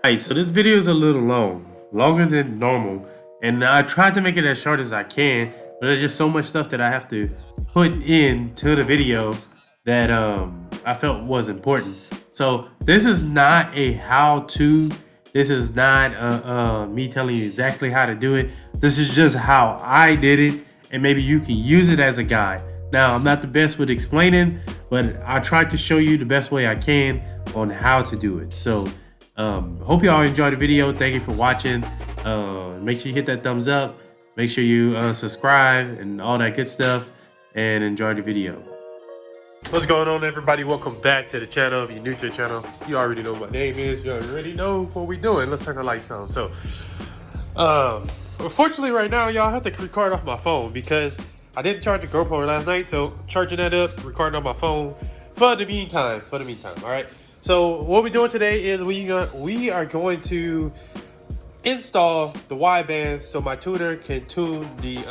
Alright, so this video is a little long, longer than normal, and I tried to make it as short as I can, but there's just so much stuff that I have to put into the video that I felt was important. So this is not a how-to. This is not me telling you exactly how to do it. This is just how I did it, and maybe you can use it as a guide. Now, I'm not the best with explaining, but I tried to show you the best way I can on how to do it. So hope you all enjoyed the video. Thank you for watching. Make sure you hit that thumbs up. Make sure you subscribe and all that good stuff, and enjoy the video. What's going on, everybody? Welcome back to the channel. If you're new to the channel, you already know what my name is. You already know what we're doing. Let's turn the lights on. So unfortunately right now, y'all have to record off my phone because I didn't charge the GoPro last night, so charging that up, recording on my phone for the meantime. All right. So what we're doing today is we are going to install the wideband so my tuner can tune the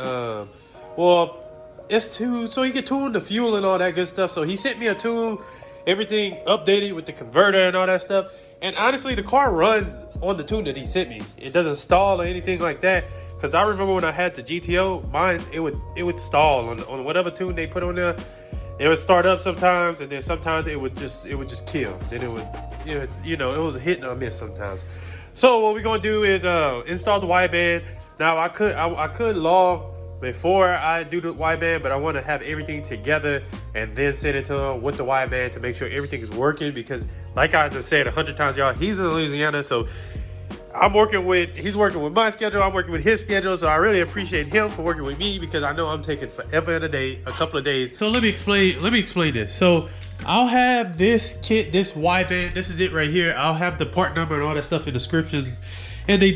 so he can tune the fuel and all that good stuff. So he sent me a tune, everything updated with the converter and all that stuff. And honestly, the car runs on the tune that he sent me. It doesn't stall or anything like that. Cause I remember when I had the GTO, mine it would stall on whatever tune they put on there. It would start up sometimes, and then sometimes it would just kill. Then it was a hit or miss sometimes. So what we're gonna do is install the wideband. Now I could log before I do the wideband, but I want to have everything together and then send it to him with the wideband to make sure everything is working. Because like I just said 100 times, y'all, he's in Louisiana, so he's working with my schedule, I'm working with his schedule, so I really appreciate him for working with me because I know I'm taking forever and a couple of days. So let me explain this. So I'll have this kit, this wideband, this is it right here. I'll have the part number and all that stuff in the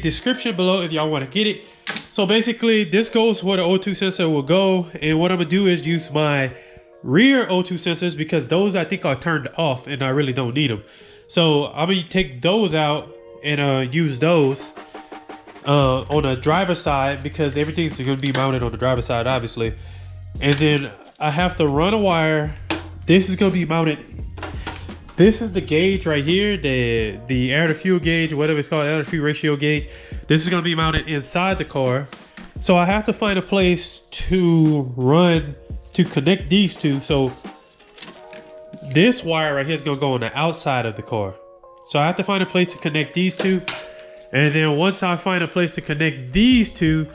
description below if y'all want to get it. So basically this goes where the O2 sensor will go, and what I'm gonna do is use my rear O2 sensors because those I think are turned off and I really don't need them. So I'm gonna take those out and use those on the driver's side because everything's going to be mounted on the driver's side, obviously. And then I have to run a wire. This is going to be mounted. This is the gauge right here, the air to fuel gauge, whatever it's called, air to fuel ratio gauge. This is going to be mounted inside the car. So I have to find a place to connect these two. So this wire right here is going to go on the outside of the car. So I have to find a place to connect these two. And then once I find a place to connect these two,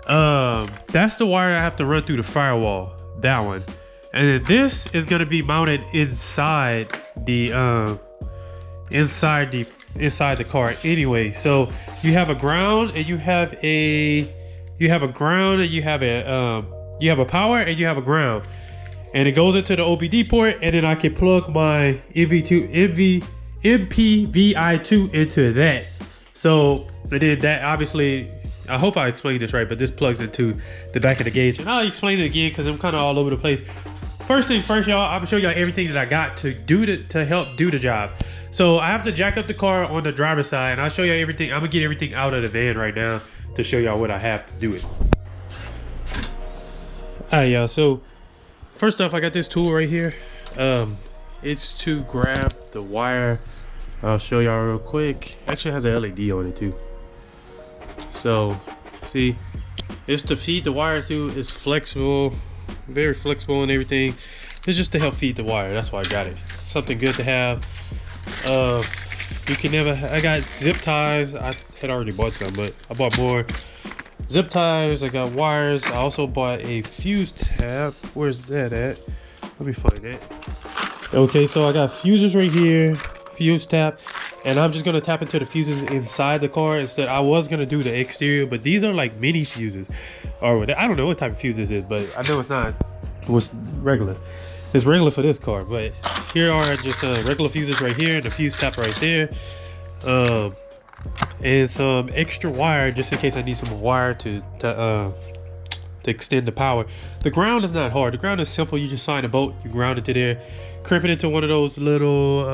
that's the wire I have to run through the firewall, that one. And then this is going to be mounted inside the car anyway. So you have a ground and you have a power and you have a ground. And it goes into the OBD port, and then I can plug my MPVI2 into that. So and then that obviously, I hope I explained this right, but this plugs into the back of the gauge, and I'll explain it again because I'm kind of all over the place. First thing first, y'all, I'm gonna show y'all everything that I got to help do the job. So I have to jack up the car on the driver's side, and I'll show y'all everything. I'm gonna get everything out of the van right now to show y'all what I have to do it. All right, y'all, so first off, I got this tool right here. It's to grab the wire. I'll show y'all real quick. Actually, it has a LED on it too. So, see, it's to feed the wire through. It's flexible, very flexible and everything. It's just to help feed the wire. That's why I got it. Something good to have. I got zip ties. I had already bought some, but I bought more zip ties. I got wires. I also bought a fuse tab. Where's that at? Let me find it. Okay, so I got fuses right here, fuse tap, and I'm just gonna tap into the fuses inside the car. Instead, I was gonna do the exterior, but these are like mini fuses, or I don't know what type of fuse this is, but I know it's not what's regular. It's regular for this car, but here are just regular fuses right here, and the fuse tap right there, and some extra wire just in case I need some wire to extend the power. The ground is not hard. The ground is simple. You just find a bolt, you ground it to there, crimp it into one of those little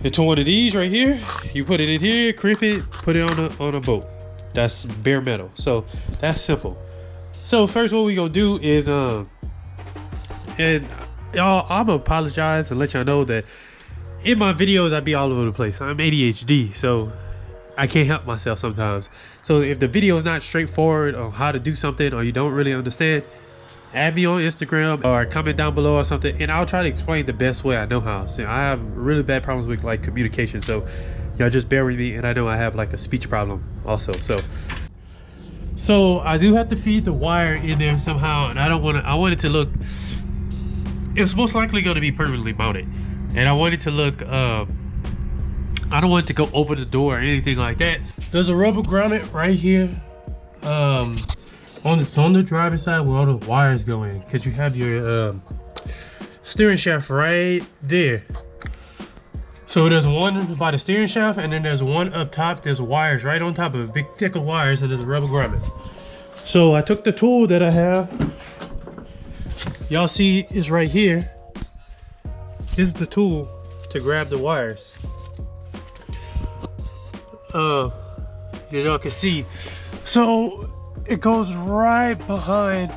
into one of these right here. You put it in here, crimp it, put it on a bolt. That's bare metal. So that's simple. So first what we gonna do is and y'all, I'm gonna apologize and let y'all know that in my videos, I be all over the place. I'm ADHD, so I can't help myself sometimes. So if the video is not straightforward on how to do something, or you don't really understand, add me on Instagram or comment down below or something, and I'll try to explain the best way I know how. So I have really bad problems with like communication, so y'all just bear with me. And I know I have like a speech problem also. So I do have to feed the wire in there somehow, and I want it to look, it's most likely going to be permanently mounted, and I want it to look I don't want it to go over the door or anything like that. There's a rubber grommet right here on the driver's side where all the wires go in, because you have your steering shaft right there. So there's one by the steering shaft, and then there's one up top. There's wires right on top of it, big thick of wires, and there's a rubber grommet. So I took the tool that I have, y'all see is right here. This is the tool to grab the wires. Y'all can see. So it goes right behind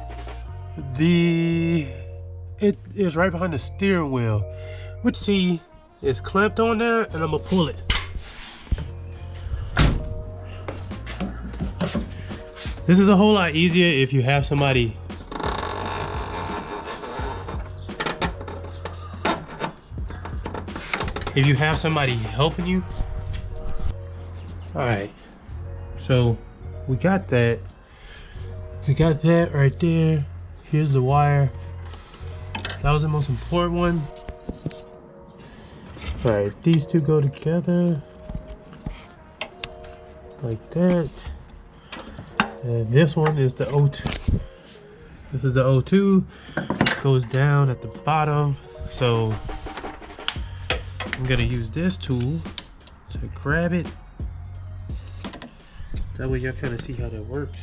it is right behind the steering wheel, which see is clamped on there, and I'm gonna pull it. This is a whole lot easier if you have somebody helping you. All right, so we got that right there. Here's the wire. That was the most important one. All right, these two go together like that, and this one is the O2. This is the O2, goes down at the bottom. So I'm gonna use this tool to grab it. That way y'all kind of see how that works.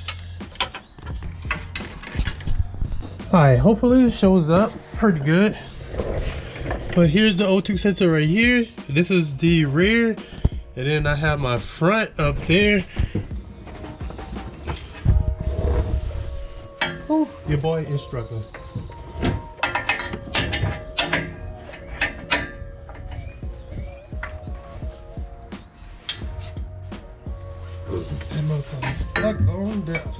All right, hopefully it shows up pretty good. But here's the O2 sensor right here. This is the rear, and then I have my front up there. Oh, your boy is struggling. That motherfucker's stuck on down.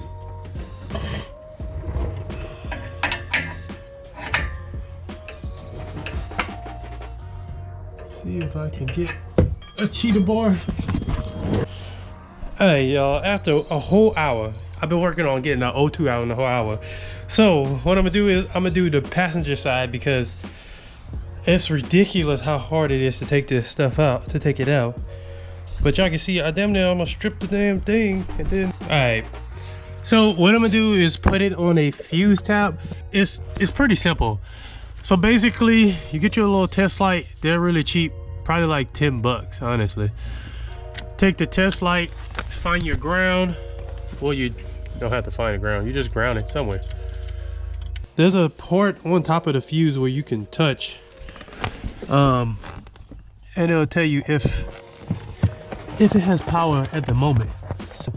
See if I can get a cheetah bar. Hey y'all, after a whole hour, I've been working on getting an O2 out in a whole hour. So what I'm gonna do is I'm gonna do the passenger side, because it's ridiculous how hard it is to take this stuff out, to take it out. But y'all can see I damn near almost stripped the damn thing, and then all right. So what I'm gonna do is put it on a fuse tap. It's pretty simple. So basically, you get your little test light. They're really cheap, probably like 10 bucks, honestly. Take the test light, find your ground. Well, you don't have to find a ground. You just ground it somewhere. There's a port on top of the fuse where you can touch, and it'll tell you if it has power at the moment. So,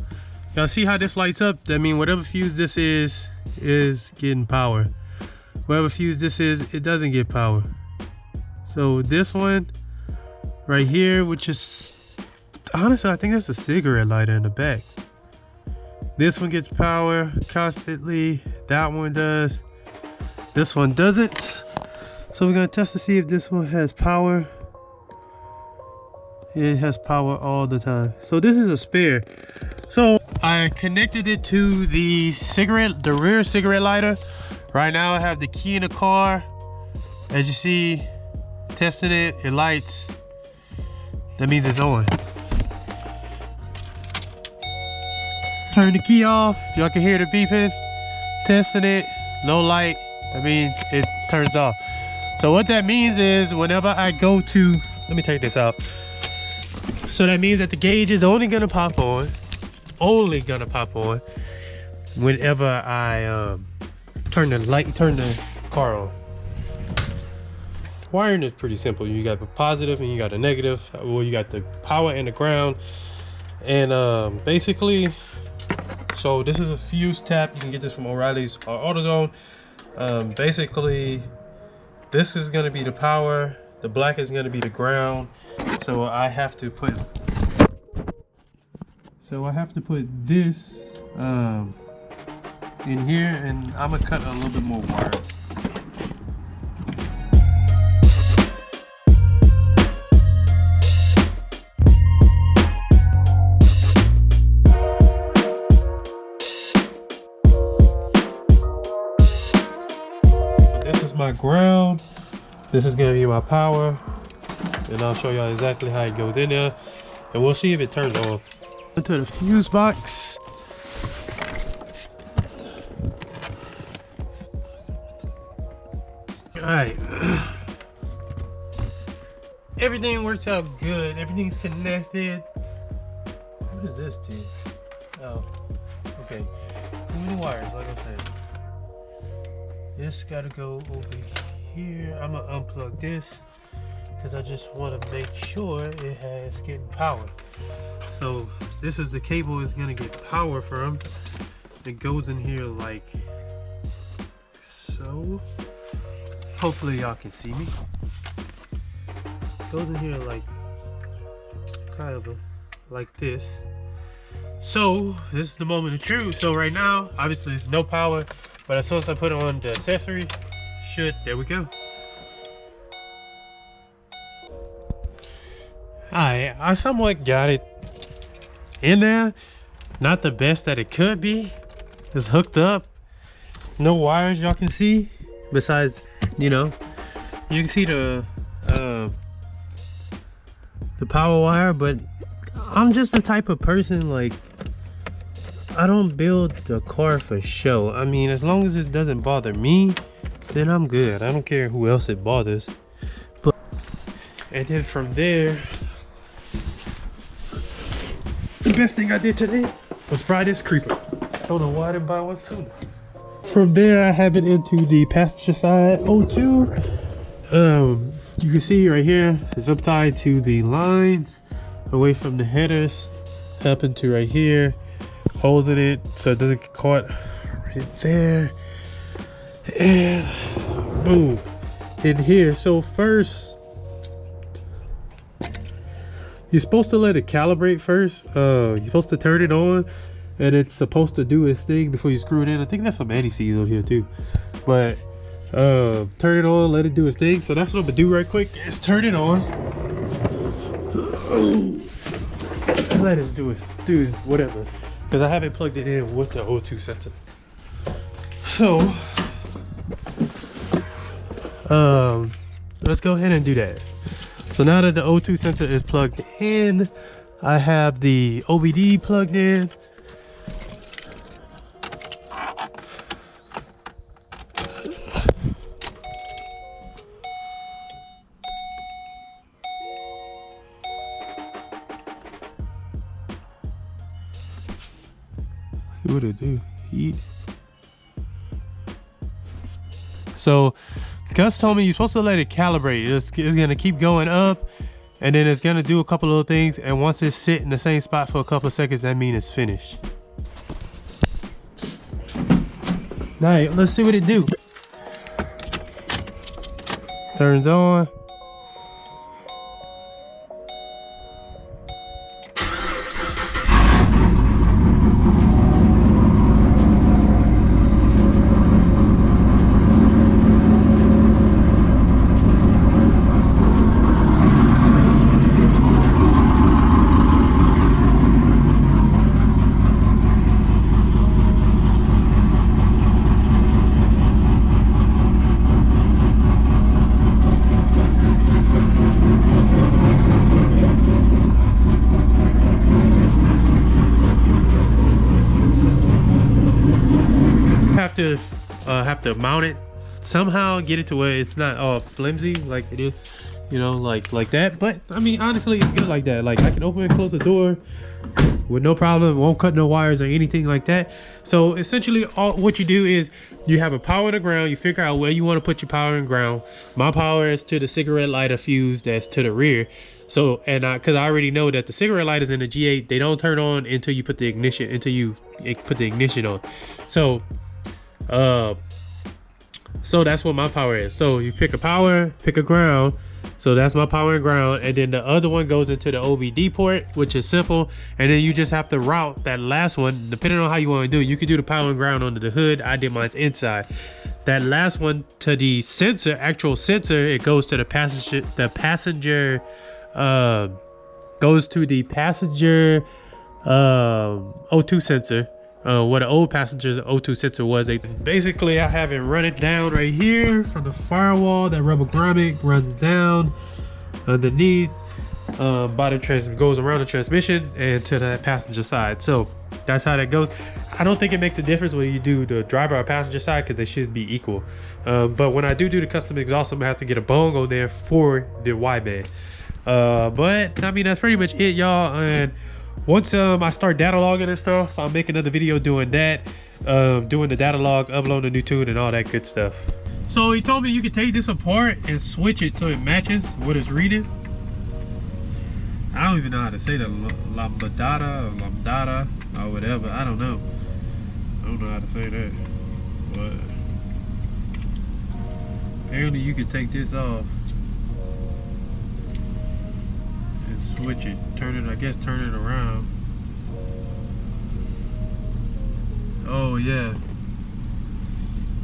y'all see how this lights up? That means whatever fuse this is getting power. Whatever fuse this is, it doesn't get power. So this one right here, which is, honestly, I think that's a cigarette lighter in the back. This one gets power constantly. That one does. This one doesn't. So we're gonna test to see if this one has power. It has power all the time. So this is a spare. So I connected it to the rear cigarette lighter. Right now I have the key in the car. As you see, testing it, it lights. That means it's on. Turn the key off. Y'all can hear the beeping. Testing it, low light. That means it turns off. So what that means is whenever I go to, let me take this out. So that means that the gauge is only gonna pop on whenever I turn the car on. Wiring is pretty simple. You got a positive and you got a negative. Well, you got the power and the ground. And basically, so this is a fuse tap. You can get this from O'Reilly's or AutoZone. Basically, this is gonna be the power. The black is going to be the ground. So I have to put this in here, and I'm gonna cut a little bit more wire. This is my ground. This is gonna be my power, and I'll show y'all exactly how it goes in there, and we'll see if it turns on. Into the fuse box. Alright. Everything works out good. Everything's connected. What is this to? Oh, okay. Too many wires, like I said. This gotta go over here. I'm gonna unplug this because I just want to make sure it has getting power. So this is the cable is gonna get power from. It goes in here like so. Hopefully y'all can see me. Goes in here like kind of like this. So this is the moment of truth. So right now, obviously there's no power, but as soon as I put on the accessory, there we go. I somewhat got it in there. Not the best that it could be. It's hooked up. No wires y'all can see. Besides, you know, you can see the power wire, but I'm just the type of person, like, I don't build the car for show. I mean, as long as it doesn't bother me, then I'm good. I don't care who else it bothers. But and then from there, the best thing I did today was buy this creeper. I don't know why I didn't buy one sooner. From there, I have it into the passenger side O2. You can see right here, it's up tied to the lines away from the headers, up into right here, holding it so it doesn't get caught right there, and boom, in here. So first, you're supposed to let it calibrate first. You're supposed to turn it on, and it's supposed to do its thing before you screw it in. I think that's some anti-seize on here too, but turn it on, let it do its thing. So that's what I'm gonna do right quick, is turn it on, let it do its whatever, because I haven't plugged it in with the O2 sensor. So let's go ahead and do that. So now that the O2 sensor is plugged in, I have the OBD plugged in. What it do? Heat. So Gus told me you're supposed to let it calibrate. It's gonna keep going up, and then it's gonna do a couple little things, and once it's sit in the same spot for a couple of seconds, that means it's finished. All right, let's see what it do. Turns on. Have to mount it somehow, get it to where it's not all flimsy like it is, you know, like that. But I mean, honestly, it's good like that. Like, I can open and close the door with no problem. Won't cut no wires or anything like that. So essentially, all what you do is you have a power to ground. You figure out where you want to put your power and ground. My power is to the cigarette lighter fuse that's to the rear. So, and because I already know that the cigarette lighters in the G8, they don't turn on until you put the ignition, put the ignition on. So that's what my power is. So you pick a power, pick a ground, So that's my power and ground, and then the other one goes into the OBD port, which is simple. And then you just have to route that last one, depending on how you want to do it. You could do the power and ground under the hood. I did mine's inside. That last one to the sensor, actual sensor, it goes to the passenger. The passenger goes to the passenger O2 sensor. What an old passenger's O2 sensor was. Basically, I have it run it down right here from the firewall. That rubber grommet runs down underneath, goes around the transmission and to the passenger side. So that's how that goes. I don't think it makes a difference whether you do the driver or passenger side, because they should be equal. But when I do the custom exhaust, I'm gonna have to get a bong on there for the wideband. But I mean, that's pretty much it, y'all. And once I start data logging and stuff, I'll make another video doing that, doing the data log, uploading a new tune and all that good stuff. So he told me you could take this apart and switch it so it matches what it's reading. I don't even know how to say that, lambdata or lambdata or whatever. I don't know. I don't know how to say that. But apparently you can take this off and switch it, turn it, I guess turn it around. Oh yeah.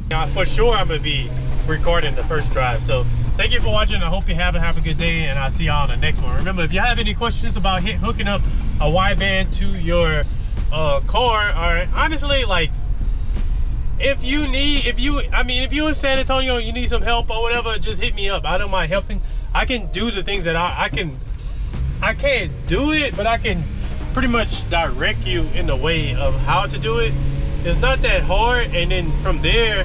Now for sure I'm gonna be recording the first drive. So thank you for watching. I hope you have a good day, and I'll see y'all on the next one. Remember, if you have any questions about hooking up a wideband to your car, or honestly, like if you in San Antonio, you need some help or whatever, just hit me up. I don't mind helping. I can do the things that I can't do it, but I can pretty much direct you in the way of how to do it. It's not that hard, and then from there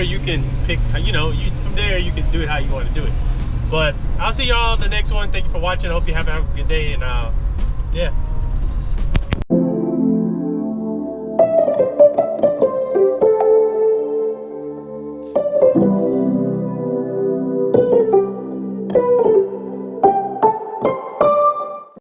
you can pick, from there you can do it how you want to do it. But I'll see y'all in the next one. Thank you for watching. I hope you have a good day, and yeah.